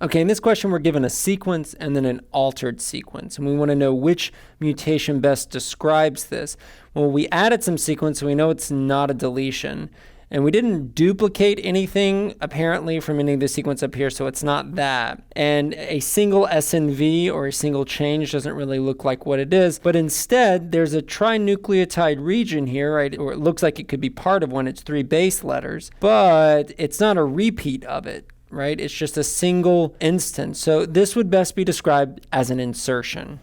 Okay, in this question, we're given a sequence and then an altered sequence, and we want to know which mutation best describes this. Well, we added some sequence, so we know it's not a deletion. And we didn't duplicate anything, apparently, from any of the sequence up here, so it's not that. And a single SNV, or a single change, doesn't really look like what it is. But instead, there's a trinucleotide region here, right? Or it looks like it could be part of one. It's 3 base letters. But it's not a repeat of it, right? It's just a single instance. So this would best be described as an insertion.